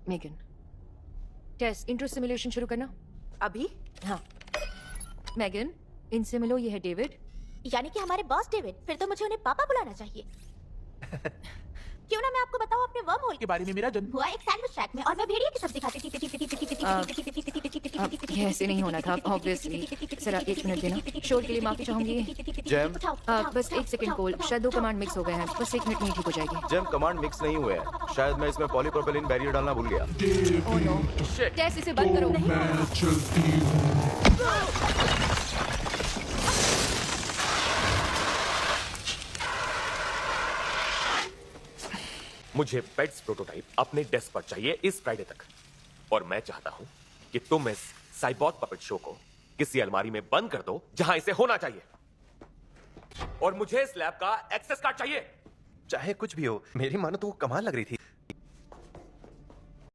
Megan, test intro simulation शुरू करना। अभी? हाँ। मेगन, इनसे मिलो, ये है डेविड। यानी कि हमारे बॉस डेविड। फिर तो मुझे उन्हें पापा बुलाना चाहिए। क्यों ना मैं आपको बताऊं अपने वर्म होल के बारे में। मेरा जन्म हुआ एक सैंडविच शैक में और मैं भेड़िए की सब्जी खाती थी। ये ऐसे नहीं होना था, ऑब्वियसली। जरा 1 मिनट देना, शोर के लिए माफी चाहूंगी। जैम, बस 1 सेकंड कोल, शायद 2 कमांड मिक्स हो गए हैं। बस 1 मिनट में ठीक हो जाएगी। जैम कमांड मिक्स नहीं हुए हैं। शायद मैं इसमें पॉलीप्रोपिलीन बैरियर डालना भूल गया। ओह नो, टेस्ट इसे बंद करो। मैं चलती हूँ। मुझे पेट्स प्रोटोटाइप अपने डेस्क पर चाहिए इस फ्राइडे तक, और मैं चाहता हूं कि तुम इस साइबॉट पपेट शो को किसी अलमारी में बंद कर दो जहां इसे होना चाहिए, और मुझे इस लैब का एक्सेस कार्ड चाहिए। चाहे कुछ भी हो, मेरी मानो तो वो कमाल लग रही थी।